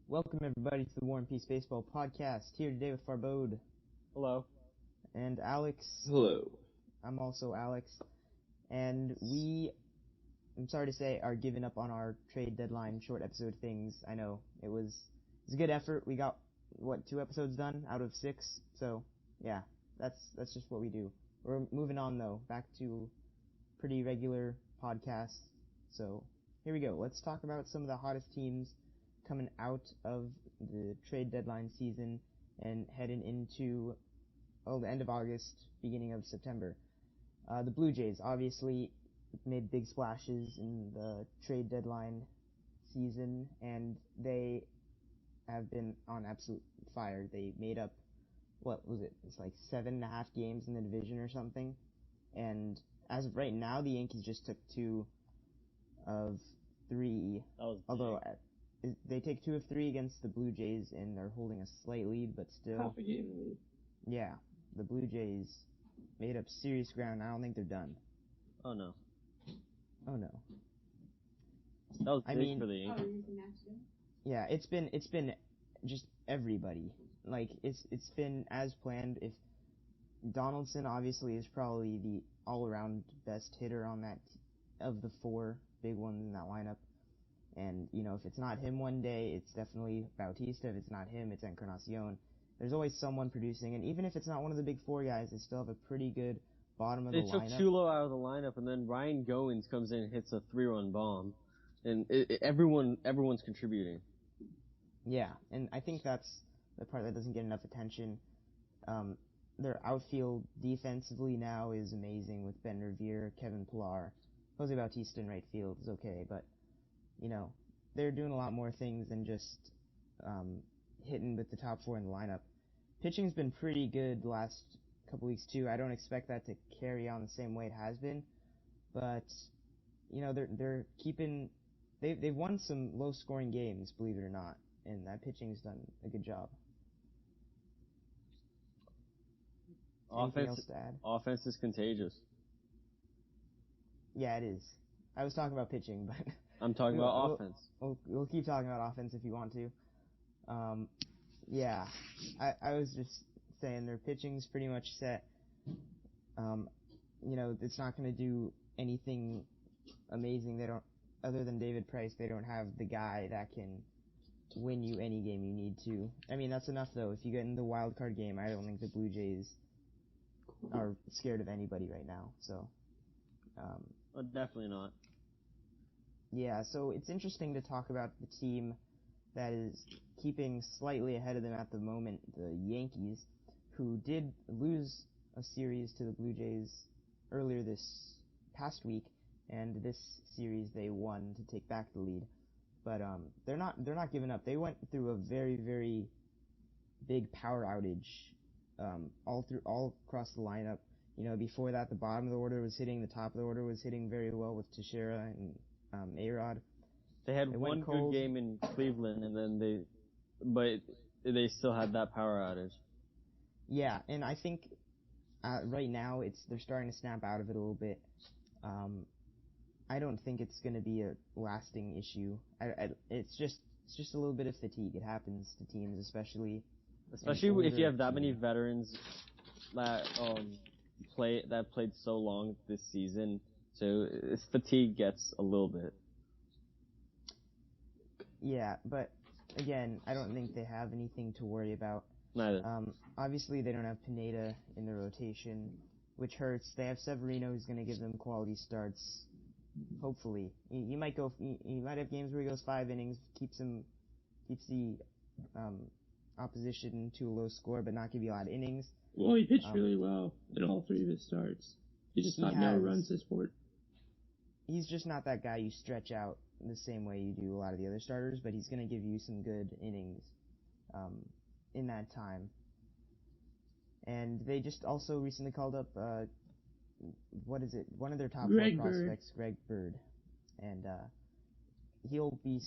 Welcome everybody to the War and Peace Baseball Podcast. Here today with Farbod. Hello. And Alex. Hello. I'm also Alex. And I'm sorry to say, are giving up on our trade deadline short episode things. I know, it was a good effort. We got, 2 episodes done out of 6? So, yeah, that's just what we do. We're moving on though, back to pretty regular podcasts. So, here we go. Let's talk about some of the hottest teams coming out of the trade deadline season and heading into the end of August, beginning of September. The Blue Jays obviously made big splashes in the trade deadline season, and they have been on absolute fire. They made up, it's like 7.5 games in the division or something. And as of right now, the Yankees just took 2 of 3. Although they take 2 of 3 against the Blue Jays, and they're holding a slight lead, but still. Half a game lead. Yeah, the Blue Jays made up serious ground. I don't think they're done. Oh no. Oh no. That was big for the Yankees. Yeah, it's been just everybody. Like, it's been as planned. If Donaldson obviously is probably the all-around best hitter on that, of the 4 big ones in that lineup. And, if it's not him one day, it's definitely Bautista. If it's not him, it's Encarnacion. There's always someone producing, and even if it's not one of the big 4 guys, they still have a pretty good bottom of the lineup. They took Chulo out of the lineup, and then Ryan Goins comes in and hits a 3-run bomb. And everyone's contributing. Yeah, and I think that's the part that doesn't get enough attention. Their outfield defensively now is amazing with Ben Revere, Kevin Pillar. Jose Bautista in right field is okay, but they're doing a lot more things than just hitting with the top 4 in the lineup. Pitching's been pretty good the last couple weeks too. I don't expect that to carry on the same way it has been, but they're keeping. They've won some low scoring games, believe it or not, and that pitching's done a good job. Anything else to add? Offense is contagious. Yeah, it is. I was talking about pitching, but I'm talking about offense. We'll keep talking about offense if you want to. Yeah, I was just saying their pitching's pretty much set. It's not going to do anything amazing. They don't, other than David Price, they don't have the guy that can win you any game you need to. I mean, that's enough though. If you get in the wild card game, I don't think the Blue Jays are scared of anybody right now. So, Definitely not. Yeah, so it's interesting to talk about the team that is keeping slightly ahead of them at the moment, the Yankees, who did lose a series to the Blue Jays earlier this past week, and this series they won to take back the lead. But they're not giving up. They went through a very, very big power outage all across the lineup. Before that, the bottom of the order was hitting, the top of the order was hitting very well with Teixiera and A-Rod. They had one good game in Cleveland, and then they still had that power outage. Yeah, and I think right now they're starting to snap out of it a little bit. I don't think it's going to be a lasting issue. It's just a little bit of fatigue. It happens to teams, especially if you have that many veterans that played so long this season. So fatigue gets a little bit. Yeah, but again, I don't think they have anything to worry about. Neither. Obviously, they don't have Pineda in the rotation, which hurts. They have Severino, who's going to give them quality starts. Hopefully, you might have games where he goes 5 innings, keeps the opposition to a low score, but not give you a lot of innings. Well, he pitched really well in all 3 of his starts. He just got no runs this sport. He's just not that guy you stretch out the same way you do a lot of the other starters, but he's going to give you some good innings in that time. And they just also recently called up, one of their top 4 prospects, Greg Bird. And he'll be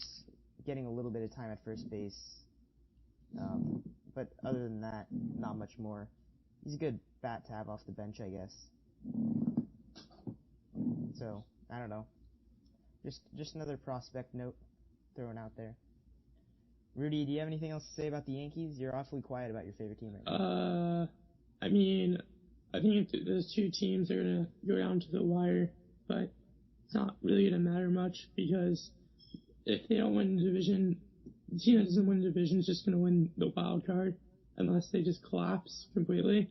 getting a little bit of time at first base. But other than that, not much more. He's a good bat to have off the bench, I guess. So, I don't know. Just another prospect note thrown out there. Rudy, do you have anything else to say about the Yankees? You're awfully quiet about your favorite team right now. I mean, I think those two teams are going to go down to the wire, but it's not really going to matter much because if they don't win the division, the team that doesn't win the division is just going to win the wild card unless they just collapse completely.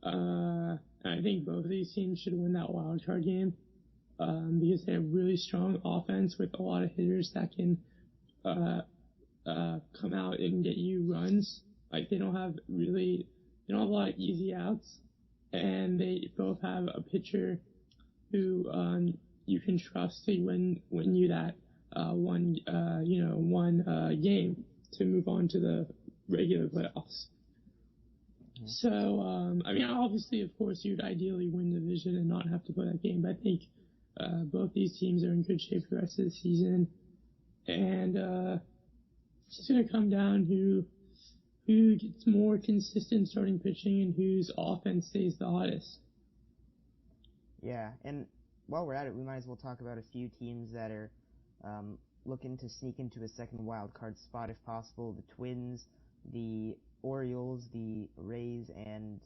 I think both of these teams should win that wild card game because they have really strong offense with a lot of hitters that can come out and get you runs. Like they don't have a lot of easy outs, and they both have a pitcher who you can trust to win you that one game to move on to the regular playoffs. Mm-hmm. So I mean, obviously, of course, you'd ideally win the division and not have to play that game. But I think both these teams are in good shape for the rest of the season, and it's just gonna come down to who gets more consistent starting pitching and whose offense stays the hottest. Yeah, and while we're at it, we might as well talk about a few teams that are looking to sneak into a second wild card spot if possible. The Twins, the Orioles, the Rays, and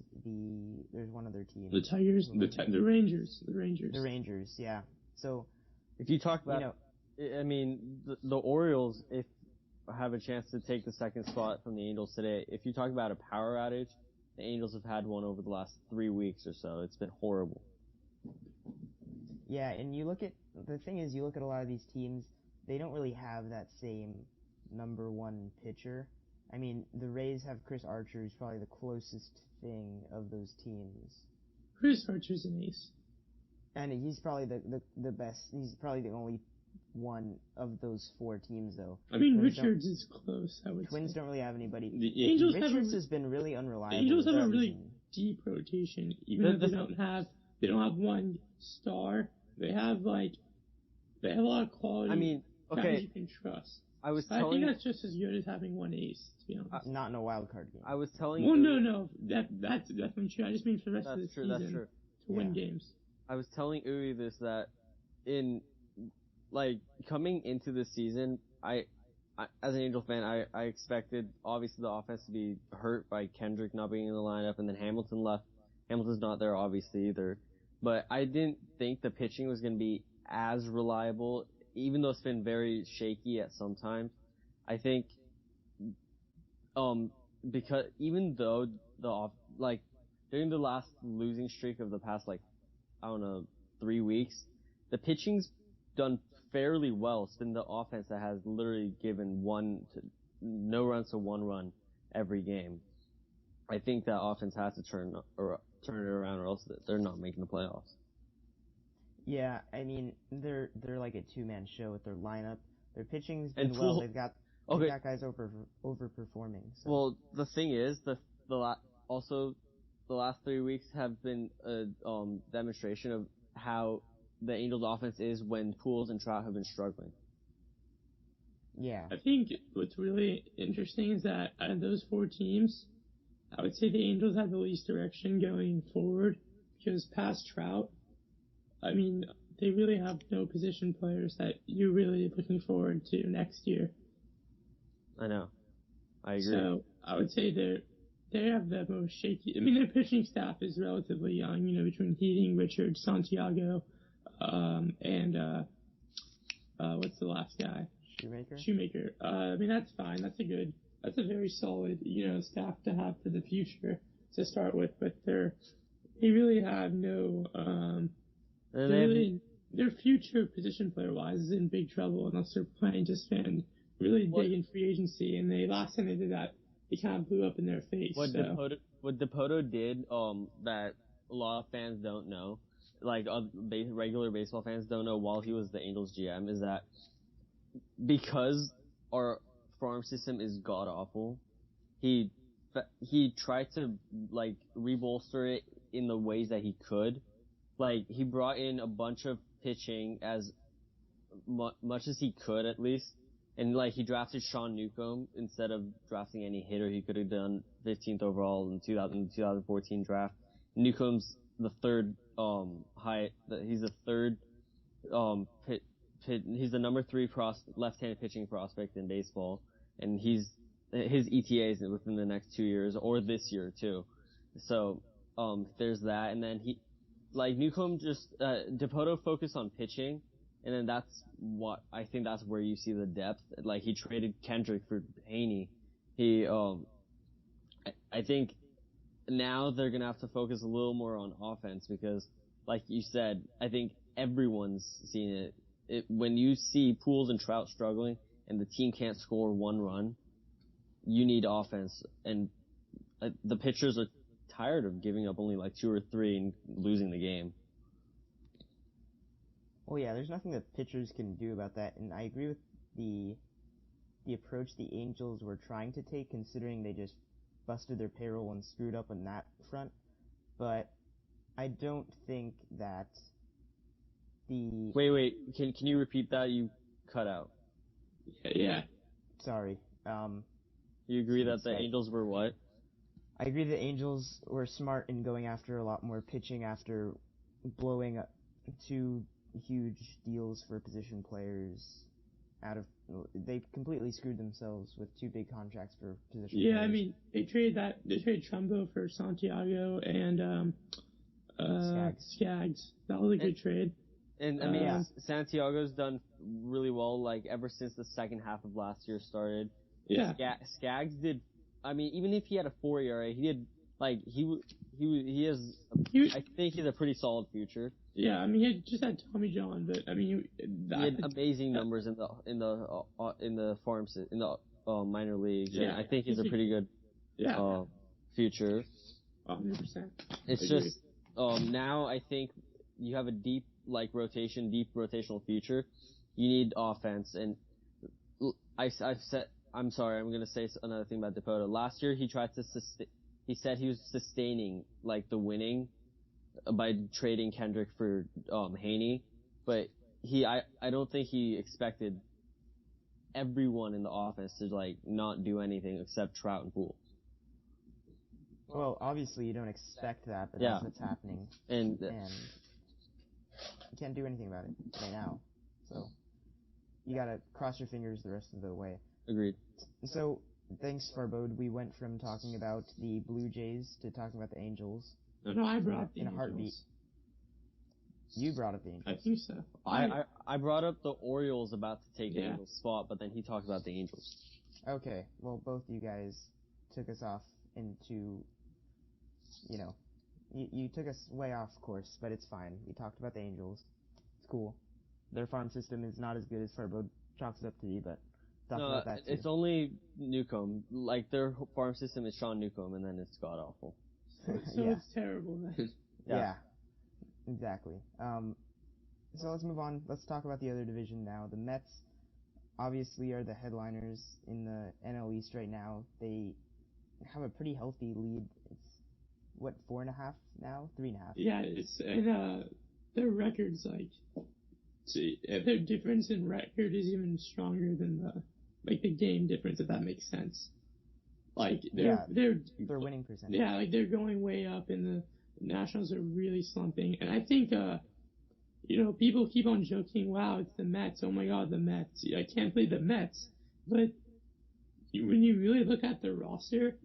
there's one other team. The Tigers, the Rangers. The Rangers, yeah. So, if you talk about, I mean, the Orioles, if have a chance to take the second spot from the Angels today. If you talk about a power outage, the Angels have had one over the last 3 weeks or so. It's been horrible. Yeah, and you look at a lot of these teams, they don't really have that same number one pitcher. I mean, the Rays have Chris Archer, who's probably the closest thing of those teams. Chris Archer's an ace. And he's probably the best. He's probably the only one of those four teams, though. I mean, Richards is close, I would Twins say. don't really have anybody. The Angels Richards has been really unreliable. The Angels have a really deep rotation, even if they don't have one star. They have a lot of quality guys you can trust. I think that's just as good as having one ace, to be honest. Not in a wild card game. I was telling Well, no, that's definitely true. I just mean for the rest of the season to win games. I was telling Uwe this, that coming into this season, I as an Angel fan, I expected, obviously, the offense to be hurt by Kendrick not being in the lineup, and then Hamilton left. Hamilton's not there, obviously, either. But I didn't think the pitching was going to be as reliable, even though it's been very shaky at some times. I think, because even though during the last losing streak of the past, 3 weeks, the pitching's done fairly well. It's been the offense that has literally given no runs to 1 run every game. I think that offense has to turn it around, or else they're not making the playoffs. Yeah, I mean, they're like a two-man show with their lineup. Their pitching's been well. They've got guys overperforming. So. Well, the thing is, the last 3 weeks have been a demonstration of how the Angels' offense is when Pujols and Trout have been struggling. Yeah. I think what's really interesting is that out of those 4 teams, I would say the Angels have the least direction going forward, because past Trout, I mean, they really have no position players that you're really looking forward to next year. I know. I agree. So I would say they have the most shaky. I mean, their pitching staff is relatively young, between Heating, Richards, Santiago, and what's the last guy? Shoemaker. I mean, that's fine. That's a very solid, staff to have for the future to start with. But they really have no. Their future position player wise is in big trouble unless they're playing just really big in free agency. And last time they did that, it kind of blew up in their face. What Dipoto did, that a lot of fans don't know, regular baseball fans don't know while he was the Angels GM, is that because our farm system is god awful, he tried to rebolster it in the ways that he could. He brought in a bunch of pitching as much as he could, at least. And, he drafted Sean Newcomb instead of drafting any hitter. He could have done 15th overall in 2014 draft. Newcomb's the third, he's the third, he's the number 3 left-handed pitching prospect in baseball. and his ETA is within the next 2 years or this year too. So there's that, and then Newcomb just Dipoto focused on pitching, and then that's where you see the depth. Like he traded Kendrick for Haney. I think now they're gonna have to focus a little more on offense because, like you said, I think everyone's seen it. When you see Pools and Trout struggling and the team can't score one run, you need offense, and the pitchers are tired of giving up only like 2 or 3 and losing the game. Well, yeah, there's nothing that pitchers can do about that, and I agree with the approach the Angels were trying to take, considering they just busted their payroll and screwed up on that front. But I don't think that the... Wait, can you repeat that? You cut out. Yeah. Sorry. You agree that the Angels were what? I agree the Angels were smart in going after a lot more pitching after blowing up 2 huge deals for position players they completely screwed themselves with 2 big contracts for position players. Yeah, I mean, they traded Trumbo for Santiago and Skaggs. That was a good trade. And I mean, Santiago's done really well, like ever since the second half of last year started. Yeah. Skaggs did. I mean, even if he had a 4 ERA, he did like he has. I think he's a pretty solid future. Yeah, I mean, he just had Tommy John, but I mean, he had amazing numbers in the farm in the minor leagues. Yeah, and I think he's a pretty good future. 100%. It's just now I think you have a deep rotational future. You need offense, and I've said. I'm sorry, I'm gonna say another thing about Dipoto. Last year he tried to he said he was sustaining like the winning by trading Kendrick for Haney, but I don't think he expected everyone in the offense to like not do anything except Trout and Poole. Well, obviously you don't expect that, but that's what's happening, and you can't do anything about it right now. So you gotta cross your fingers the rest of the way. Agreed. So thanks, Farbod. We went from talking about the Blue Jays to talking about the Angels. No, I brought up the in Angels. A heartbeat. You brought up the Angels. I think so. I brought up the Orioles about to take the Angels spot, but then he talked about the Angels. Okay, well, both you guys took us off into, you took us way off course, but it's fine. We talked about the Angels. It's cool. Their farm system is not as good as Farbod chalks it up to be, but talked about that too. It's only Newcomb. Like, their farm system is Sean Newcomb, and then it's god-awful. It's terrible, man. Yeah, exactly. So let's move on. Let's talk about the other division now. The Mets obviously are the headliners in the NL East right now. They have a pretty healthy lead. It's, 4.5 now? 3.5. Yeah, and their record's their difference in record is even stronger than the game difference, if that makes sense. Like, their winning percentage. Yeah, like, they're going way up, and the Nationals are really slumping. And I think, people keep on joking, wow, it's the Mets, oh my god, the Mets. I can't believe the Mets. But when you really look at their roster,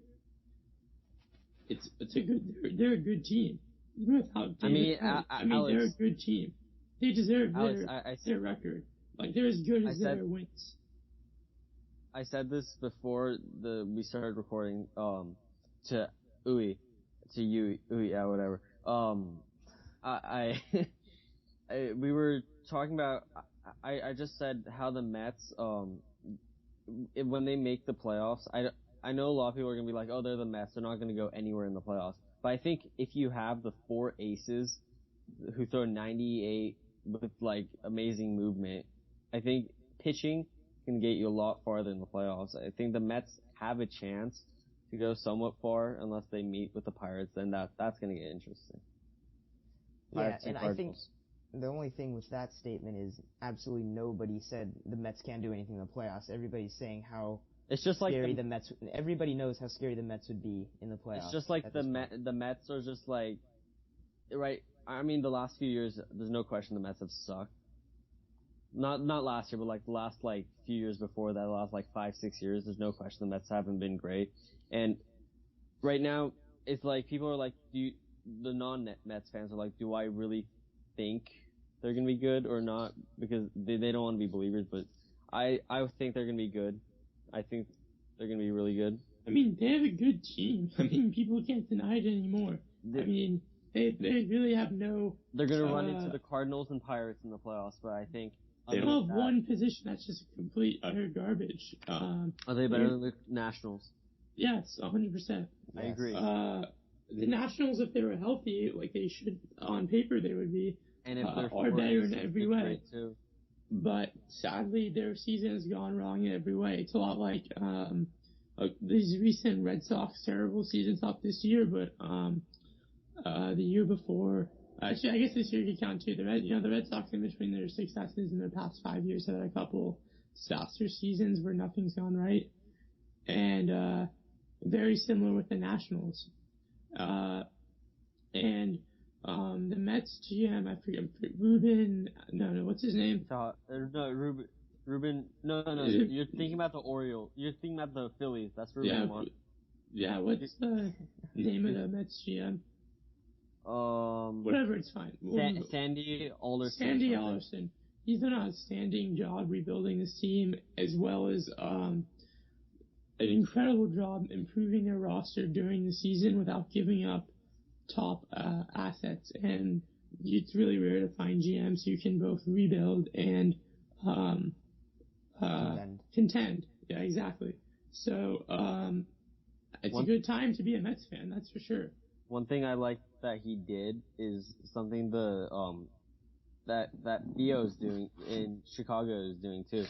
they're a good team. Even without David they're a good team. They deserve their record. Like, they're as good as their wins. I said this before we started recording, to Uwe, yeah, whatever. We were talking about, I just said how the Mets, when they make the playoffs, I know a lot of people are gonna be like, oh, they're the Mets, they're not gonna go anywhere in the playoffs. But I think if you have the 4 aces who throw 98 with like amazing movement, I think pitching can get you a lot farther in the playoffs. I think the Mets have a chance to go somewhat far unless they meet with the Pirates, then that's going to get interesting. Pirates and I think the only thing with that statement is absolutely nobody said the Mets can't do anything in the playoffs. Everybody's saying how it's just scary like the Mets. Everybody knows how scary the Mets would be in the playoffs. It's just like the Mets are just like, right? I mean, the last few years, there's no question the Mets have sucked. not last year, but like the last like few years before that, the last like 5-6 years, there's no question the Mets haven't been great. And right now, it's like people are like, the non-Mets fans are like, do I really think they're gonna be good or not? Because they don't want to be believers, but I think they're gonna be good. I think they're gonna be really good. I mean, they have a good team. I mean, people can't deny it anymore. I mean, they really have no... They're gonna run into the Cardinals and Pirates in the playoffs, but I think... They don't have one position that's just complete, utter garbage. Are they better than the Nationals? Yes, 100%. I agree. The Nationals, if they were healthy, like they should, on paper they would be, and if they're are better in every way. Too. But sadly, their season has gone wrong in every way. It's a lot like these recent Red Sox terrible seasons, not this year, but the year before. Actually, I guess this year you count too. The Red Sox, in between their successes in their past 5 years, have had a couple disaster seasons where nothing's gone right, and very similar with the Nationals. And the Mets GM, I forget, what's his name? Ruben. No. You're thinking about the Orioles. You're thinking about the Phillies. That's Ruben. Yeah. What's the name of the Mets GM? Whatever, it's fine. Sandy Alderson. Sandy Alderson. He's done an outstanding job rebuilding this team, as well as an incredible job improving their roster during the season without giving up top assets. And it's really rare to find GMs who can both rebuild and contend. Yeah, exactly. So it's a good time to be a Mets fan, that's for sure. One thing I like that he did is something that Theo's doing in Chicago is doing too.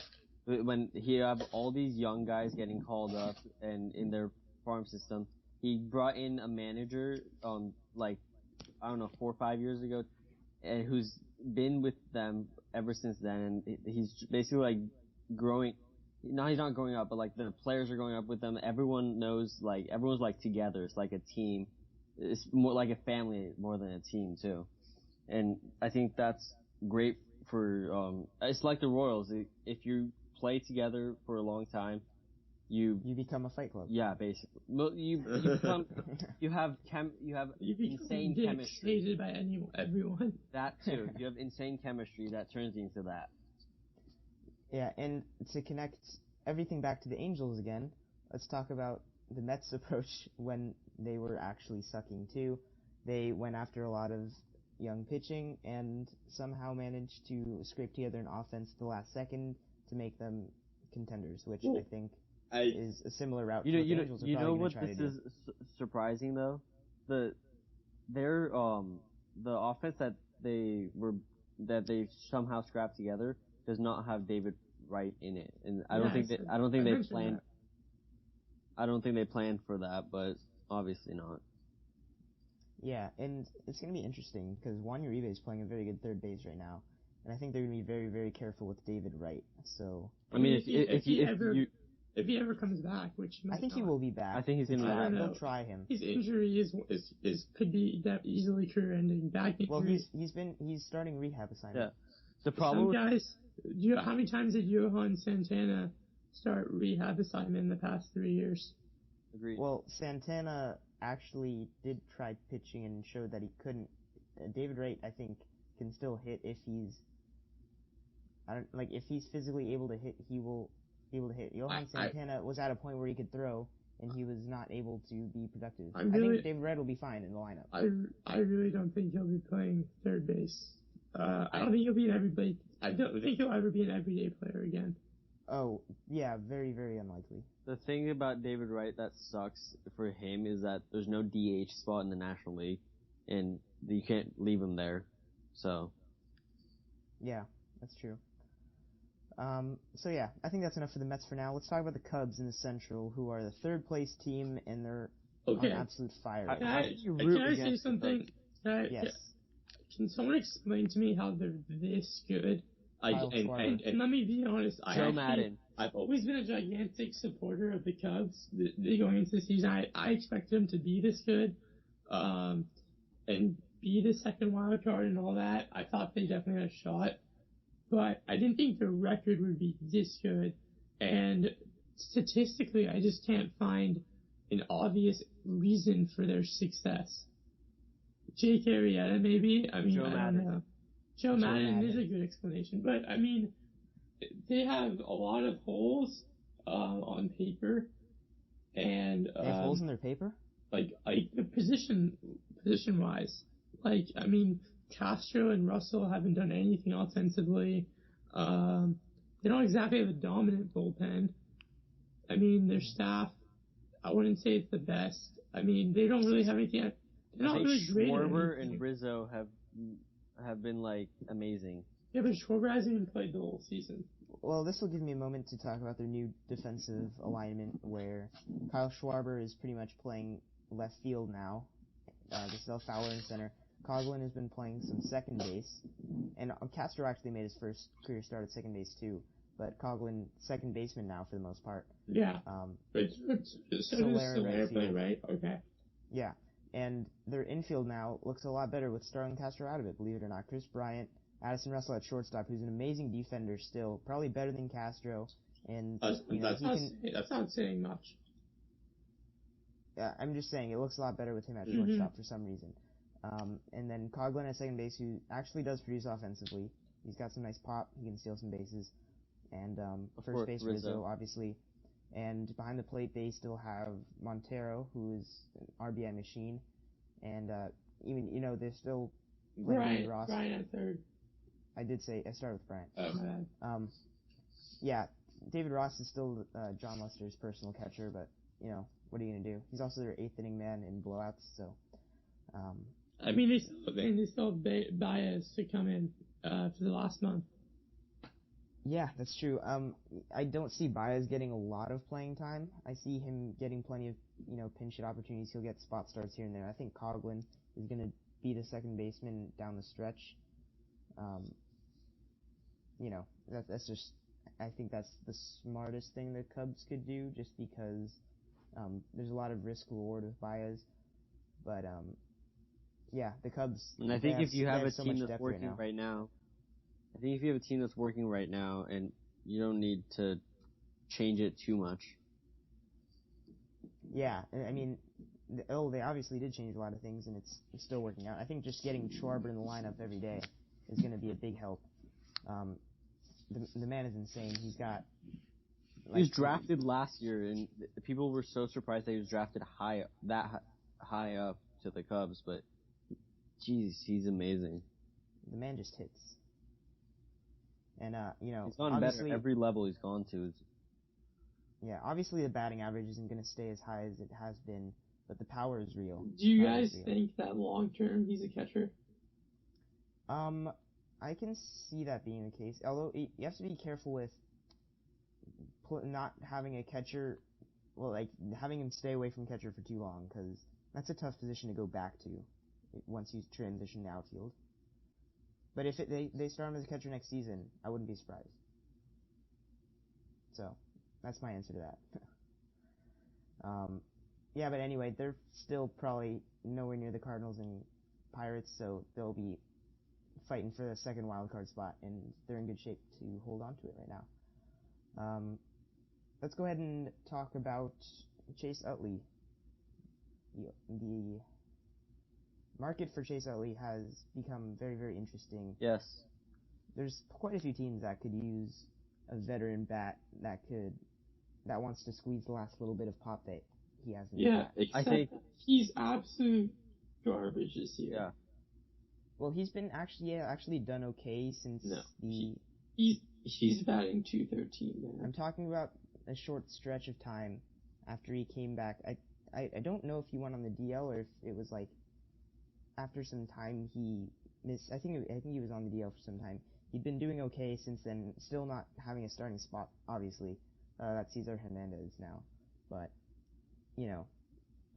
When he have all these young guys getting called up and in their farm system, he brought in a manager, 4 or 5 years ago, and who's been with them ever since then, and he's basically like growing. No, he's not growing up, but like the players are growing up with them. Everyone knows, like everyone's like together. It's like a team. It's more like a family more than a team too. And I think that's great for, it's like the Royals. If you play together for a long time, you become a fight club. Yeah, basically. You become, you have insane chemistry. Hated by everyone. That too. You have insane chemistry that turns into that. Yeah, and to connect everything back to the Angels again, let's talk about the Mets' approach when they were actually sucking too. They went after a lot of young pitching and somehow managed to scrape together an offense at the last second to make them contenders, which I think is a similar route to what the Angels are probably going to try to do. You know what this is surprising though? The offense that they somehow scrapped together does not have David Wright in it, and I don't think they planned for that, but obviously not. Yeah, and it's going to be interesting because Juan Uribe is playing a very good third base right now, and I think they're going to be very, very careful with David Wright. So I mean, if he ever comes back, which I think he will be back. I think he's going to be back. They'll try him. His injury could be easily career-ending. Back injury. Well, he's starting rehab assignment. Yeah. The problem, guys. How many times did Johan Santana start rehab assignment in the past 3 years? Agreed. Well, Santana actually did try pitching and showed that he couldn't. David Wright, I think, can still hit if he's. If he's physically able to hit, he will be able to hit. Johan Santana was at a point where he could throw, and he was not able to be productive. I think David Wright will be fine in the lineup. I really don't think he'll be playing third base. I don't think he'll be an everyday. I don't think he'll ever be an everyday player again. Oh, yeah, very, very unlikely. The thing about David Wright that sucks for him is that there's no DH spot in the National League, and you can't leave him there. So. Yeah, that's true. So yeah, I think that's enough for the Mets for now. Let's talk about the Cubs in the Central, who are the third place team, and they're on absolute fire. Can I say something? Yes. Can someone explain to me how they're this good? And let me be honest, I've always been a gigantic supporter of the Cubs. Going into the season, I expect them to be this good, and be the second wild card and all that. I thought they definitely had a shot. but I didn't think the record would be this good. And statistically, I just can't find an obvious reason for their success. Jake Arrieta, maybe? I mean, Joe I Madden. don't know. Joe Madden is a good explanation, but I mean, they have a lot of holes on paper, and They have holes in their paper? like the position wise. Like, I mean, Castro and Russell haven't done anything offensively. They don't exactly have a dominant bullpen. I mean, their staff, I wouldn't say it's the best. I mean, they don't really have anything. They're not really great at Schwarber anything. and Rizzo have been like amazing. Yeah, but Schwarber hasn't even played the whole season. Well, this will give me a moment to talk about their new defensive alignment, where Kyle Schwarber is pretty much playing left field now. Giselle Fowler in center. Coughlin has been playing some second base, and Castro actually made his first career start at second base too. But Coughlin, second baseman now for the most part. Yeah. But so does Soler play, right? Okay. Yeah. And their infield now looks a lot better with Starlin Castro out of it, believe it or not. Chris Bryant, Addison Russell at shortstop, who's an amazing defender still, probably better than Castro. And that's not saying much. Yeah, I'm just saying it looks a lot better with him at shortstop for some reason. And then Coughlin at second base, who actually does produce offensively. He's got some nice pop. He can steal some bases. And first base Rizzo, obviously. And behind the plate, they still have Montero, who is an RBI machine. And even, they're still playing David Ross. Brian at third. I started with Bryant. Oh, my bad. Yeah, David Ross is still John Lester's personal catcher, but, what are you going to do? He's also their eighth inning man in blowouts, so... I mean, they still have Baez to come in for the last month. Yeah, that's true. I don't see Baez getting a lot of playing time. I see him getting plenty of, pinch hit opportunities. He'll get spot starts here and there. I think Coughlin is going to be the second baseman down the stretch. That's just, I think that's the smartest thing the Cubs could do, just because there's a lot of risk reward with Baez. But yeah, the Cubs. And I think if you have a team that's working right now, and you don't need to change it too much. Yeah, I mean, they obviously did change a lot of things, and it's still working out. I think just getting Schwarber in the lineup every day is going to be a big help. The man is insane. He's got... He was drafted last year, and people were so surprised that he was drafted high up to the Cubs, but jeez, he's amazing. The man just hits. And, he's gone better every level he's gone to. Yeah, obviously the batting average isn't going to stay as high as it has been, but the power is real. Do you guys think that long term he's a catcher? I can see that being the case, although you have to be careful with not having a catcher, having him stay away from catcher for too long, because that's a tough position to go back to once you transition to outfield. But if they start him as a catcher next season, I wouldn't be surprised. So, that's my answer to that. Yeah, but anyway, they're still probably nowhere near the Cardinals and Pirates, so they'll be fighting for the second wildcard spot, and they're in good shape to hold on to it right now. Let's go ahead and talk about Chase Utley. The market for Chase Utley has become very, very interesting. Yes. There's quite a few teams that could use a veteran bat that wants to squeeze the last little bit of pop that he has in his bat. I think he's absolute garbage this year. Yeah. Well, he's been actually done okay since He's batting .213, man. I'm talking about a short stretch of time after he came back. I don't know if he went on the DL or if it was after some time he missed. I think he was on the DL for some time. He'd been doing okay since then, still not having a starting spot, obviously. That's Cesar Hernandez now. But, I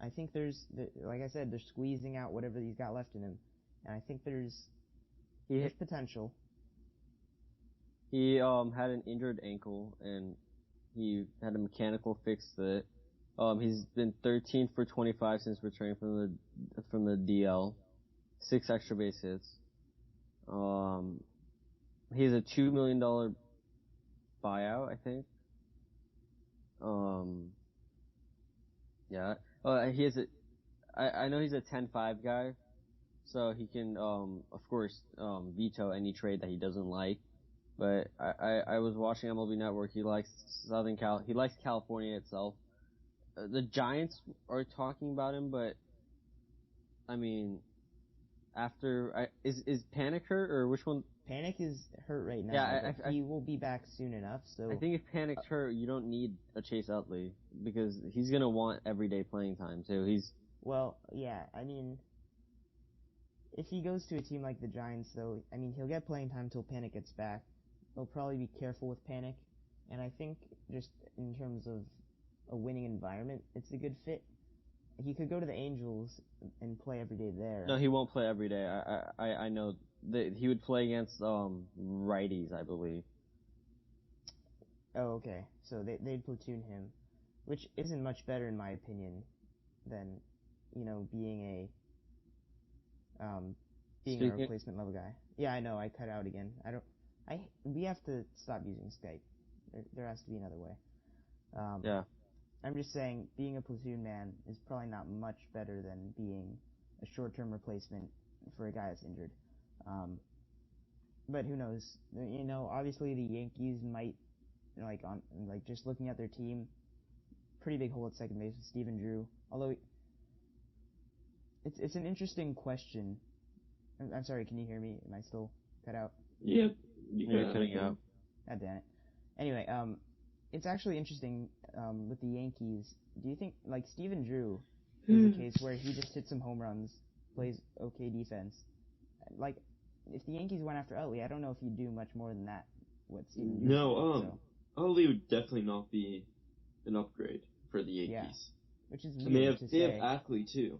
think like I said, they're squeezing out whatever he's got left in him. And I think there's potential. He had an injured ankle, and he had a mechanical fix to it. He's been 13 for 25 since returning from the DL. 6 extra base hits. He has a $2 million buyout, I think. Yeah. He has I know he's a 10-5 guy, so he can, of course, veto any trade that he doesn't like. But I was watching MLB Network. He likes he likes California itself. The Giants are talking about him, but I mean, is Panic hurt or which one? Panic is hurt right now. Yeah, but he will be back soon enough. So I think if Panic's hurt, you don't need a Chase Utley because he's gonna want everyday playing time too. Well, yeah. I mean, if he goes to a team like the Giants, though, I mean, he'll get playing time till Panic gets back. They'll probably be careful with Panic, and I think just in terms of a winning environment, it's a good fit. He could go to the Angels and play every day there. No, he won't play every day. I know that he would play against righties, I believe. Oh, okay. So they'd platoon him, which isn't much better in my opinion than, being a replacement level guy. Yeah, I know. I cut out again. We have to stop using Skype. There has to be another way. Yeah. I'm just saying, being a platoon man is probably not much better than being a short-term replacement for a guy that's injured. But who knows? Obviously the Yankees might, just looking at their team, pretty big hole at second base with Steven Drew. Although, it's an interesting question. I'm sorry, can you hear me? Am I still cut out? Yep. You're cutting out. God damn it. Anyway, it's actually interesting, with the Yankees. Do you think, Steven Drew is a case where he just hits some home runs, plays okay defense? If the Yankees went after Utley, I don't know if he'd do much more than that with Steven Drew. No, Utley would definitely not be an upgrade for the Yankees. Yeah, which is weird to say. They have Ackley, too.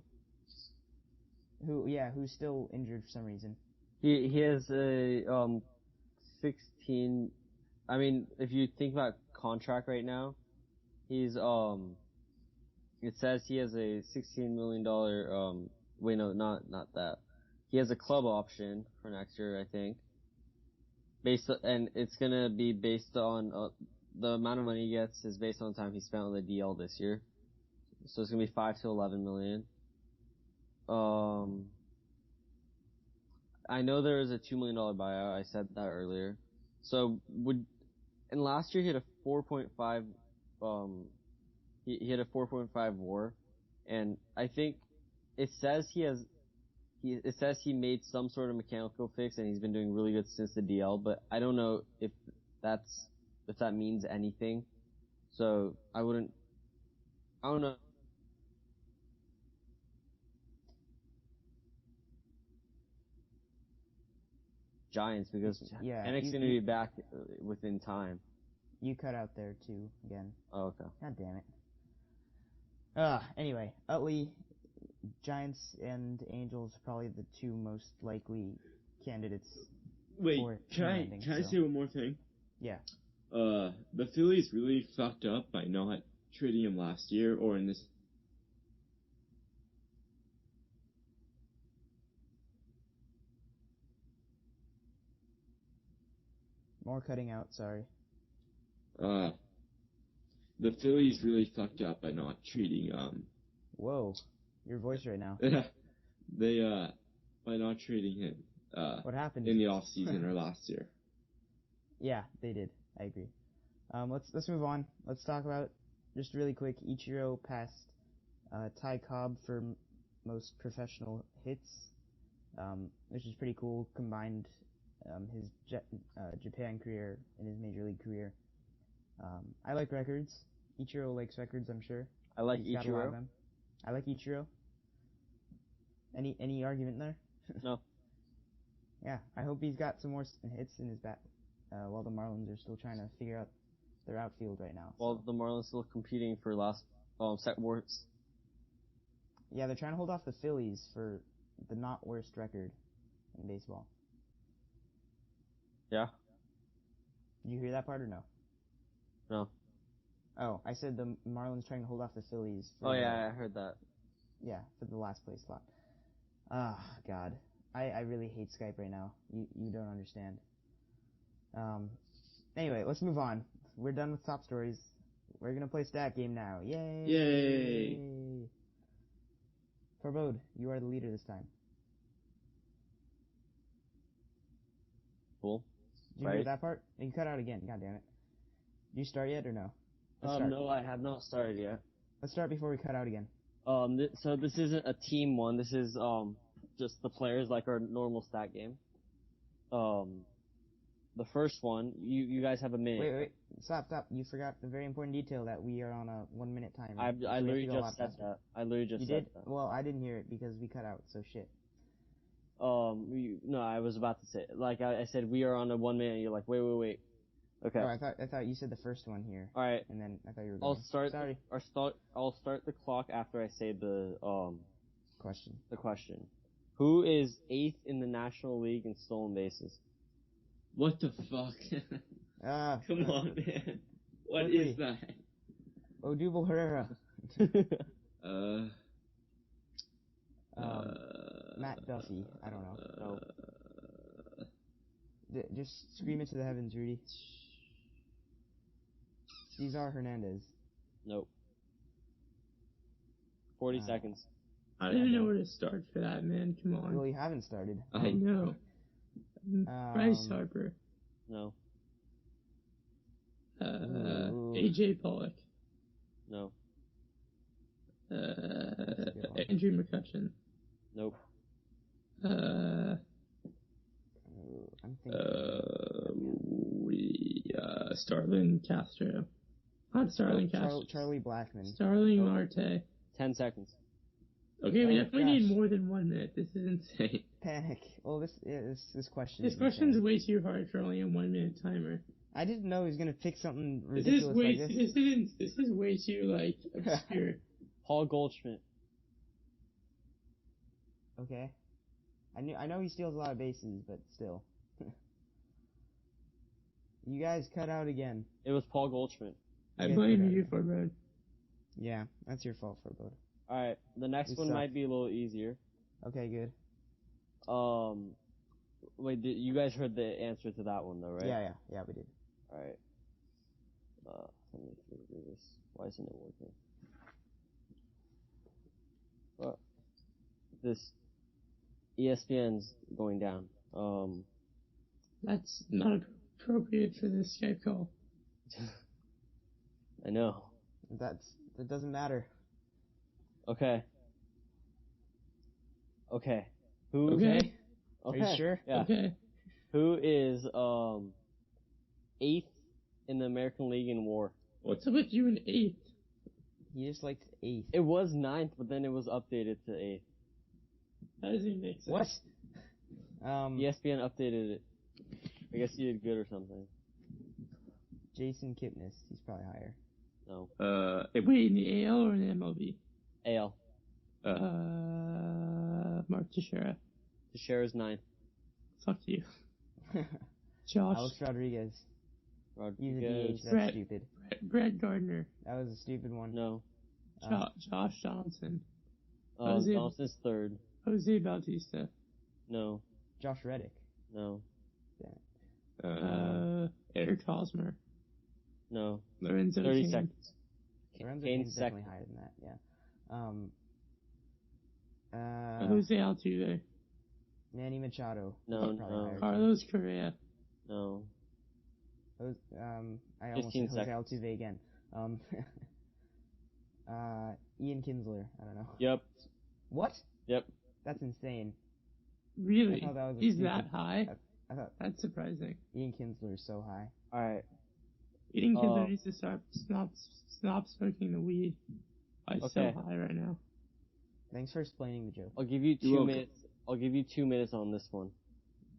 Who's still injured for some reason. He has a 16. I mean, if you think about contract right now, he's it says he has a $16 million wait, no, not that. He has a club option for next year, I think. And it's gonna be based on the amount of money he gets is based on the time he spent on the DL this year. So it's gonna be 5 to 11 million. I know there is a $2 million buyout. I said that earlier. So and last year he had a 4.5, he had a 4.5 WAR, and I think it says he made some sort of mechanical fix and he's been doing really good since the DL, but I don't know if that means anything. So I don't know. Giants because Panic's going to be back within time. You cut out there too again. Oh, okay. God damn it. Anyway, Utley, Giants and Angels probably the two most likely candidates. Wait, can I say one more thing? Yeah. The Phillies really fucked up by not trading him last year or in this. More cutting out, sorry. The Phillies really fucked up by not treating, Whoa, your voice right now. They, by not trading him, what happened? In the off-season or last year. Yeah, they did. I agree. Let's move on. Let's talk about, just really quick, Ichiro passed, Ty Cobb for most professional hits, which is pretty cool, combined his Japan career and his major league career. I like records. Ichiro likes records, I'm sure. I like He's got a lot of Ichiro. them. I like Ichiro. Any argument there? No. Yeah, I hope he's got some more hits in his bat, while the Marlins are still trying to figure out their outfield right now. Well, the Marlins still competing for set worst. Yeah, they're trying to hold off the Phillies for the not worst record in baseball. Yeah. Did you hear that part or no? No. Oh, I said the Marlins trying to hold off the Phillies. I heard that. Yeah, for the last place slot. Ah, God. I really hate Skype right now. You don't understand. Anyway, let's move on. We're done with top stories. We're gonna play stat game now. Yay! Yay! Farbod, you are the leader this time. Cool. Did you hear that part? You cut out again. God damn it. Did you start yet or no? Let's start. No, I have not started yet. Let's start before we cut out again. So this isn't a team one. This is just the players, like our normal stat game. The first one, you guys have a minute. Wait. Stop. You forgot the very important detail that we are on a 1 minute timer. I So we have literally to go a lot just said faster. that. I literally just You said did? that. Well, I didn't hear it because we cut out, so shit. No, I was about to say, like I said, we are on a 1 minute. And you're like, wait. Okay. Oh, I thought you said the first one here. All right. And then I thought you were going. Sorry. I'll start the clock after I say the Question. The question. Who is 8th in the National League in stolen bases? What the fuck? Come on, man. What Quickly. is that? Odubel Herrera. Matt Duffy. I don't know. No. Just scream it to the heavens, Rudy. Cesar Hernandez. Nope. 40 seconds. I don't even know where to start for that, man. Come on. Well, you haven't started. I know. Bryce Harper. No. AJ Pollock. No. Andrew McCutcheon. Nope. I'm thinking. Starlin Castro. Not Starlin Castro. Charlie Blackman. Starling Marte. 10 seconds. Okay, we Oh, definitely need more than 1 minute. This is insane. Panic. Well, this question. This question's way too hard for only a 1 minute timer. I didn't know he was gonna pick something ridiculous like this. This is way too like obscure. Paul Goldschmidt. Okay. I know he steals a lot of bases, but still. You guys cut out again. It was Paul Goldschmidt. I blame you for Farbod. Yeah, that's your fault, Farbod. Alright, the next one might be a little easier. Okay, good. Wait, you guys heard the answer to that one though, right? Yeah, we did. Alright. Let me figure this. Why isn't it working? Well, this ESPN's going down. That's not appropriate for this Skype call. I know. That doesn't matter. Okay. Who? Okay. Okay. Are you sure? Yeah. Okay. Who is 8th in the American League in WAR? What's up with you in 8th? He just liked 8th. It was 9th, but then it was updated to 8th. That doesn't even make sense. What? ESPN updated it. I guess he did good or something. Jason Kipnis. He's probably higher. No. Wait, in the AL or in the MLB? AL. Mark Teixiera. Teixeira's 9th. Fuck you. Josh. Alex Rodriguez. He's a DH. That's Brett. stupid. Brett Gardner. That was a stupid one. No. Josh Johnson. Johnson's 3rd. Jose Bautista. No. Josh Reddick. No. Eric Hosmer. No. Lorenzo 30 Cain. seconds. Lorenzo Kane's Cain's definitely second. higher than that, yeah. Jose Altuve. Manny Machado. No, He's probably no. higher, too. Carlos Correa. No. I almost 15 said Jose seconds. Altuve again. Ian Kinsler. I don't know. Yep. What? Yep. That's insane. Really? I thought that was He's stupid. that high? I thought That's surprising. Ian Kinsler is so high. Alright. Eating Kinsler needs to stop smoking the weed. It's so Okay. high right now. Thanks for explaining the joke. I'll give you 2 minutes. I'll give you 2 minutes on this one.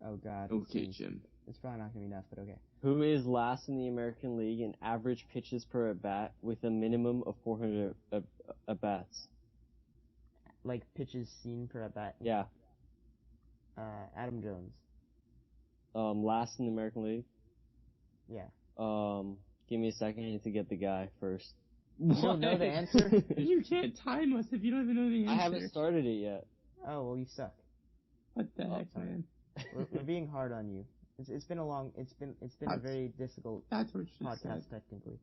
Oh god. Okay, Jeez. Jim. It's probably not gonna be enough, but okay. Who is last in the American League in average pitches per at bat with a minimum of 400 at bats? Like pitches seen per at bat. Yeah. Adam Jones. Last in the American League? Yeah. Give me a second. I need to get the guy first. You don't know the answer? You can't time us if you don't even know the answer. I haven't started it yet. Oh, well, you suck. What the heck, man? We're being hard on you. It's been a That's- very difficult That's what she podcast said. technically.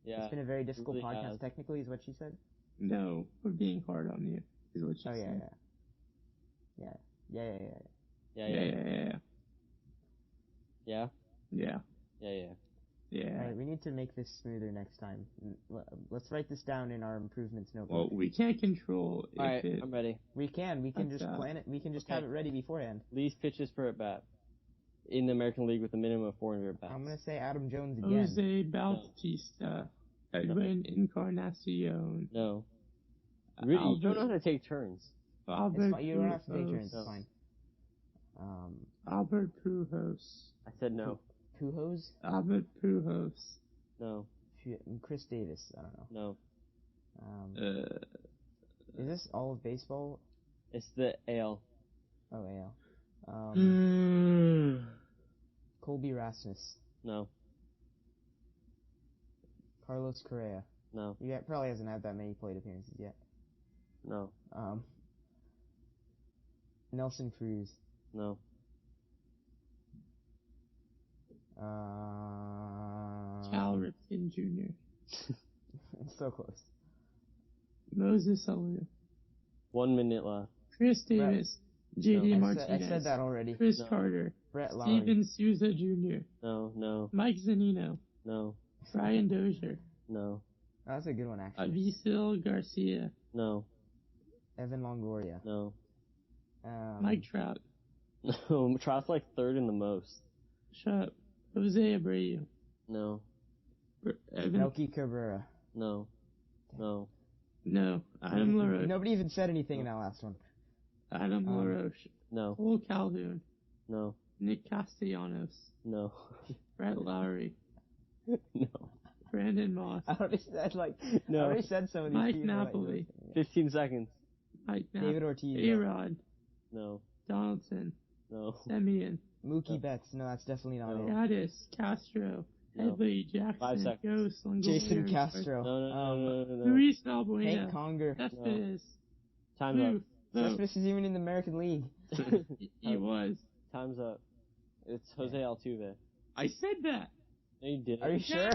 Yeah. It's been a very difficult really podcast has. technically, is what she said. No, we're being hard on you, is what she Oh yeah, said. yeah, yeah, yeah, yeah, yeah. Yeah. Yeah. Yeah. Yeah. Yeah. Yeah. All right, we need to make this smoother next time. Let's write this down in our improvements notebook. Well, we can't control if Alright, it. I'm ready. We can That's, just plan it. We can just okay. have it ready beforehand. Least pitches per at bat in the American League with a minimum of 400 at bats. I'm gonna say Adam Jones again. Jose Bautista, Edwin Encarnacion, No. Really, you don't know how to take turns. It's Albert fine. You don't have to take Pujols. turns. No. It's fine. Albert Pujols. I said no. Pujols? Albert Pujols. No. Chris Davis. I don't know. No. Is this all of baseball? It's the AL. Oh, AL. Hmm. Colby Rasmus. No. Carlos Correa. No. He probably hasn't had that many plate appearances yet. No. Nelson Cruz. No. Cal Ripken Jr. It's so close. Moses Alou. 1 minute left. Chris Davis. JD I Martinez. said that already. Chris No. Carter. Brett Lowry. Steven Souza Jr. No. Mike Zanino. No. Brian Dozier. No. Oh, that's a good one, actually. Avisail Garcia. No. Evan Longoria. No. Mike Trout. No. Trout's like third in the most. Shut up. Jose Abreu. No. Evan. Melky Cabrera. No. No. No. Adam LaRoche. Nobody even said anything in that last one. Adam LaRoche. No. Cole Calhoun. No. Nick Castellanos. No. Brett Lowry. No. Brandon Moss. I already said, I No. already said some of these Mike people. Napoli. 15 seconds. Mike David Knapp. Ortiz. A-Rod. No. Donaldson. No. Semyon. Mookie No. Betts. No, that's definitely not No. it. Gattis. Castro. No. Headley. 5 Jackson. seconds. Ghost. Longoria. Jason Castro. No. Luis Valbuena. Hank Conger. Cespedes. Time's up. Cespedes is even in the American League. He was. Time's up. It's Jose Altuve. I said that. No, you didn't. Are you sure?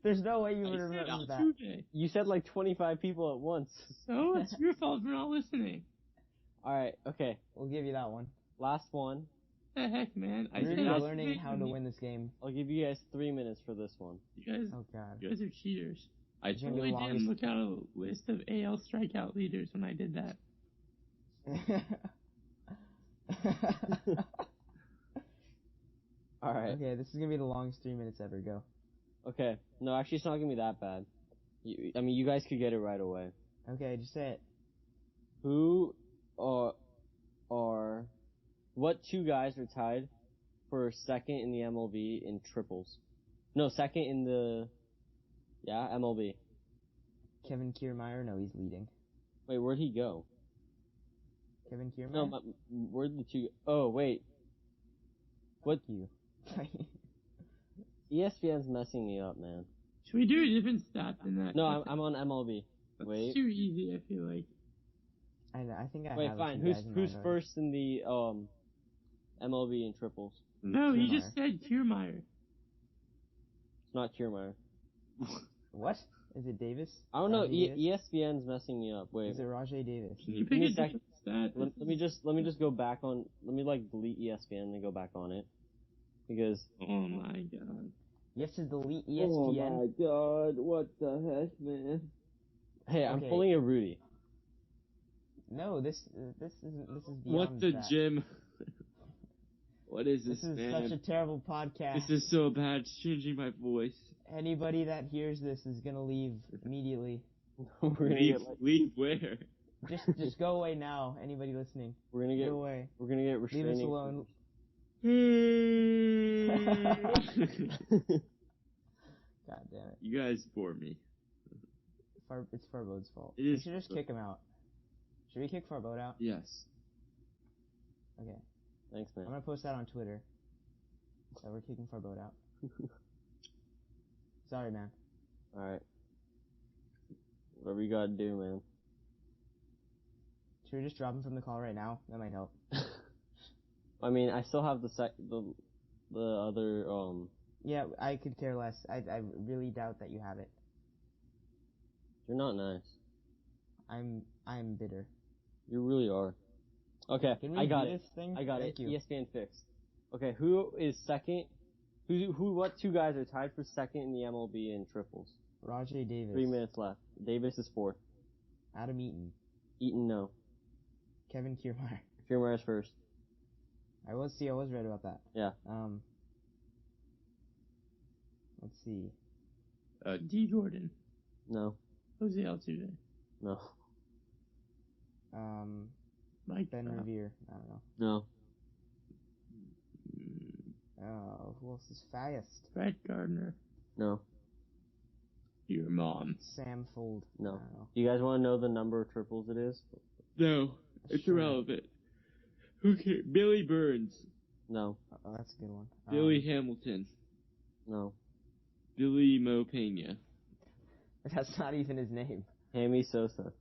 There's no way you I would said remember that. Altuve. You said like 25 people at once. So it's your fault for not listening. Alright, okay. We'll give you that one. Last one. The heck, man. I We're said really Altuve. learning how to win this game. I'll give you guys 3 minutes for this one. You guys, Oh god. you guys are cheaters. I It's gonna be the totally didn't longest- look at a list of AL strikeout leaders when I did that. Alright. Okay, this is gonna be the longest 3 minutes ever. Go. Okay. No, actually it's not gonna be that bad. You guys could get it right away. Okay, just say it. Who what two guys are tied for second in the MLB in triples? No, second in the, MLB. Kevin Kiermaier? No, he's leading. Wait, where'd he go? Kevin Kiermaier? No, where'd the two, oh, wait. What? You. ESPN's messing me up, man. Should we do a different stat than that? No, I'm on MLB. That's Wait. too easy, I feel like. I know, I think I Wait, have fine. a few guys in Who's mind first in the, MLB in triples? No, you Kiermaier. just said Kiermaier. It's not Kiermaier. already. What? Is it Davis? I don't know, Rajay Davis? ESPN's messing me up. Wait. Is it Rajay Davis? Can you Give pick me a a sec. different stat? Let me just go back on, let me like delete ESPN and go back on it. Because. Oh my god. You have to delete ESPN. Oh my god, what the heck, man? Hey, I'm Okay. pulling a Rudy. No, this is beyond What the that. gym? What is This this, is man? such a terrible podcast. This is so bad. It's changing my voice. Anybody that hears this is gonna leave immediately. We're gonna Leave, get like, leave where? Just go away now. Anybody listening, we're gonna go get away. we're gonna get Leave restraining. us alone. God damn it. You guys bore me. It's Farbod's fault. It We is should just kick him out. Should we kick Farbod out? Yes. Okay. Thanks, I'm man. gonna post that on Twitter. So we're kicking Farbod out. Sorry, man. Alright. Whatever you gotta do, man. Should we just drop him from the call right now? That might help. I mean, I still have the The other, Yeah, I could care less. I really doubt that you have it. you're not nice. I'm bitter. You really are. Okay, Can we I got do it. this thing? I got Thank it. you. ESPN fixed. Okay, who is second? What two guys are tied for second in the MLB in triples? Rajay Davis. 3 minutes left. Davis is fourth. Adam Eaton. Eaton, no. Kevin Kiermaier. Kiermaier's first. I was right about that. Yeah. Let's see. D. Jordan. No. Jose Altuve. No. Mike Ben Trout. Revere. I don't know. No. Oh, who else is fast? Brett Gardner. No. Your mom. Sam Fold. I No. don't know. Do you guys want to know the number of triples it is? No, it's Sure. irrelevant. Who cares? Billy Burns. No. Oh, that's a good one. Billy Hamilton. No. Billy Mo Pena. That's not even his name. Hammy Sosa.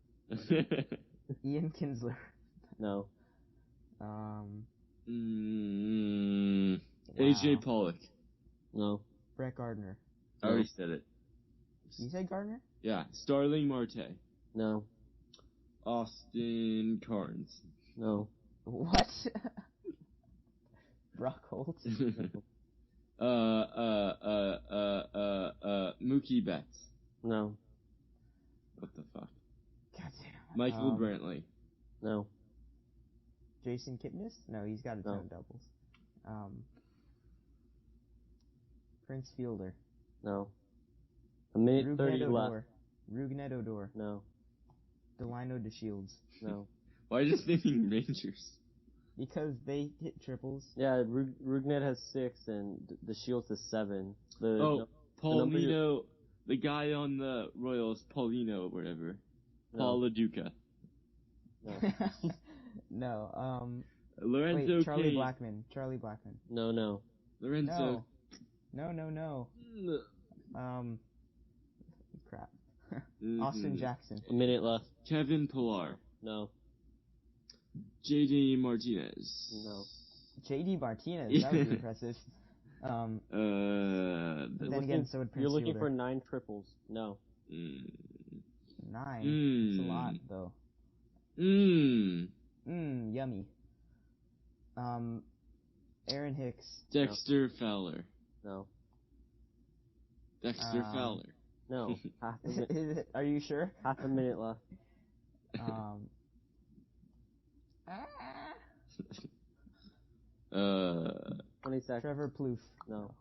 Ian Kinsler. No. AJ Wow. Pollock. No. Brett Gardner. I already said it. You said Gardner? Yeah, Starling Marte. No. Austin Carnes. No. What? Brock Holt? Mookie Betts. No. What the fuck? Goddamn. Michael Brantley. No. Jason Kipnis? No, he's got a ton No. of doubles. Prince Fielder. No. A minute Rougned 30 left. Odor. Rougned Odor. No. Delino DeShields. No. Why are you just naming Rangers? Because they hit triples. Yeah, Rugnet has 6 and the Shields has 7. Oh, number Paulino, the guy on the Royals, Paulino or whatever. Paul LaDuca. No. No, Lorenzo wait, Charlie Cain. Blackmon. Charlie Blackmon. No. Lorenzo. No. Crap. Mhm. Austin Jackson. A minute left. Kevin Pillar. No. JD Martinez. No. JD Martinez. That would be impressive. Then again, so would Prince You're looking Fielder. for 9 triples. No. 9. Mm. That's a lot, though. Yummy. Aaron Hicks. Dexter Fowler. No. Dexter Fowler. No. Half a minute. Are you sure? Half a minute left. 20 seconds. Trevor Plouffe. No.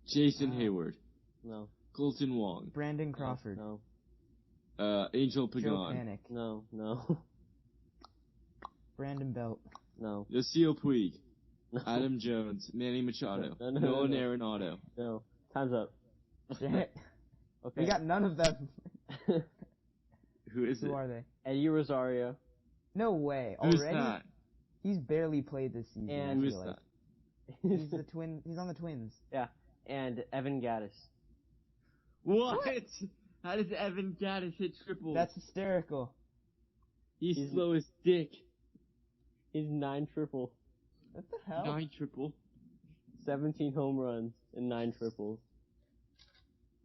Jason Hayward. No. Colton Wong. Brandon Crawford. No. Angel Joe Pagan. Panic. No. Brandon Belt. No. Yasiel Puig. No. Adam Jones. Manny Machado. No. Nolan Arenado. No. Time's up. Damn it. Okay. We got none of them. Who is it? Who are they? Eddie Rosario. No way. Who's Already? that? He's barely played this season. And- I Who is feel like. that? He's the twin. He's on the Twins. Yeah. And Evan Gattis. What? How does Evan Gattis hit triples? That's hysterical. He's slow as dick. He's 9 triple. What the hell? 9 triple. 17 home runs and 9 triples.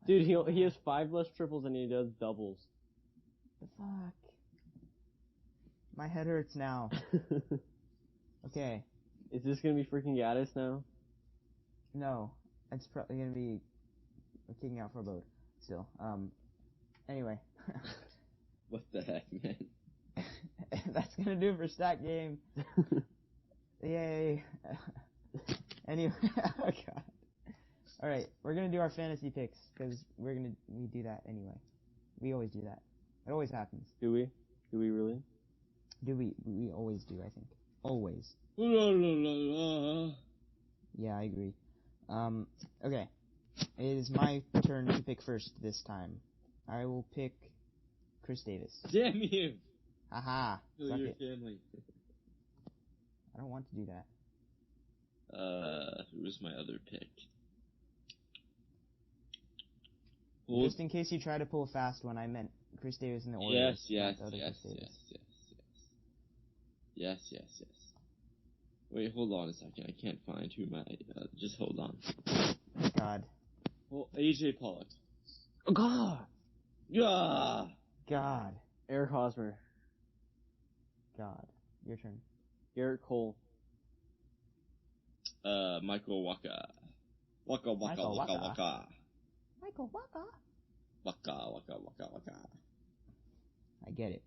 Dude, he has 5 less triples than he does doubles. The fuck? My head hurts now. Okay. Is this gonna be freaking Gattis now? No. It's probably gonna be kicking out Farbod. Still. Anyway. What the heck, man? That's gonna do it for Stack Game. Yay. Anyway. Oh god. Alright, we're gonna do our fantasy picks, because we do that anyway. We always do that. It always happens. Do we? Do we really? We always do, I think. Always. La, la, la, la. Yeah, I agree. Okay. It is my turn to pick first this time. I will pick Chris Davis. Damn you! Haha. Kill Suck your it. family. I don't want to do that. Who was my other pick? Just in case you try to pull a fast one, I meant Chris Davis in the Orioles. Yes. not the other Chris Davis. Yes. Wait, hold on a second. I can't find who my. Just hold on. God. Well, AJ Pollock. Oh, God! Yeah. God. Eric Hosmer. God. Your turn. Gerrit Cole. Michael Wacha. Waka waka Michael waka Wacha. waka. Michael Wacha. Waka waka waka waka. I get it.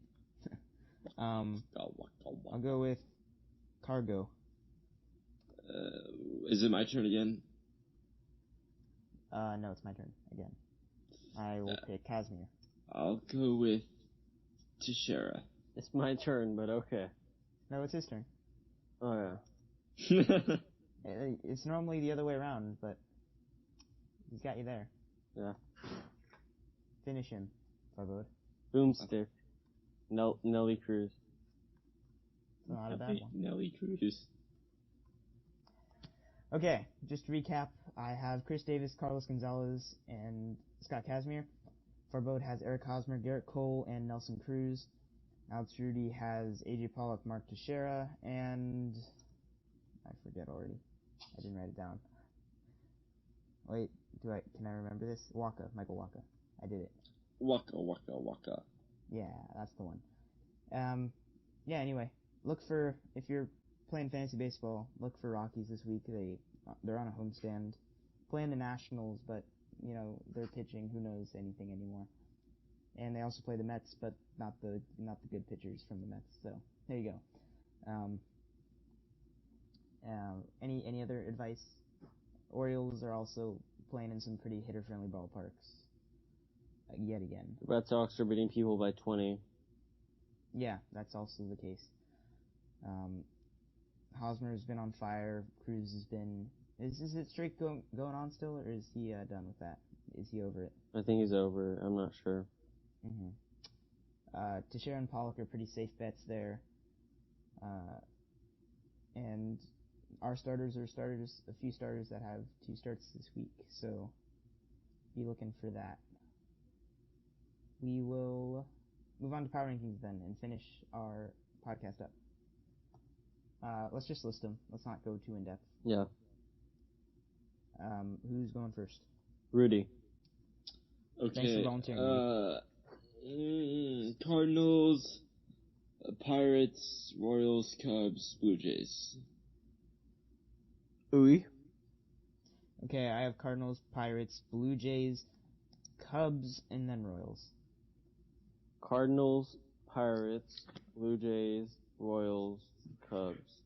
Waka waka I'll waka. go with Cargo. Is it my turn again? No, it's my turn again. I will pick Kazmir. I'll go with Teixiera. It's my turn, but okay. No, it's his turn. Oh, yeah. It's normally the other way around, but he's got you there. Yeah. Finish him, Farbod. Boomstick. Nelly Cruz. Not a bad one. Nelly Cruz. Okay, just to recap, I have Chris Davis, Carlos Gonzalez, and Scott Kazmir. Farbod has Eric Hosmer, Gerrit Cole, and Nelson Cruz. Alex Roude has AJ Pollock, Mark Teixiera, and I forget already. I didn't write it down. Wait, can I remember this? Wacha, Michael Wacha. I did it. Waka waka waka. Yeah, that's the one. Yeah, anyway, if you're playing fantasy baseball, look for Rockies this week. They're on a homestand, playing the Nationals, but, they're pitching. Who knows anything anymore? And they also play the Mets, but not the good pitchers from the Mets. So, there you go. Any other advice? Orioles are also playing in some pretty hitter-friendly ballparks. Yet again. The Red Sox are beating people by 20. Yeah, that's also the case. Hosmer's been on fire. Cruz has been... Is it streak going on still, or is he done with that? Is he over it? I think he's over. I'm not sure. Teixiera and Pollock are pretty safe bets there. And our starters are a few starters that have 2 starts this week, so be looking for that. We will move on to power rankings then and finish our podcast up. Let's just list them. Let's not go too in depth. Yeah. Who's going first? Rudy. Thanks for Okay. volunteering. Cardinals, Pirates, Royals, Cubs, Blue Jays. Uy. Okay, I have Cardinals, Pirates, Blue Jays, Cubs, and then Royals. Cardinals, Pirates, Blue Jays, Royals, Cubs.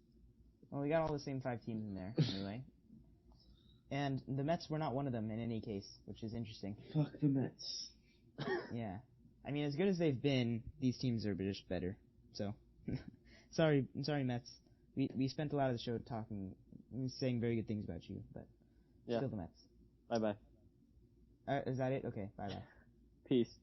Well, we got all the same 5 teams in there, anyway. And the Mets were not one of them in any case, which is interesting. Fuck the Mets. Yeah. I mean, as good as they've been, these teams are just better. So, sorry, Mets. We spent a lot of the show saying very good things about you, but still the Mets. Bye-bye. Is that it? Okay, bye-bye. Peace.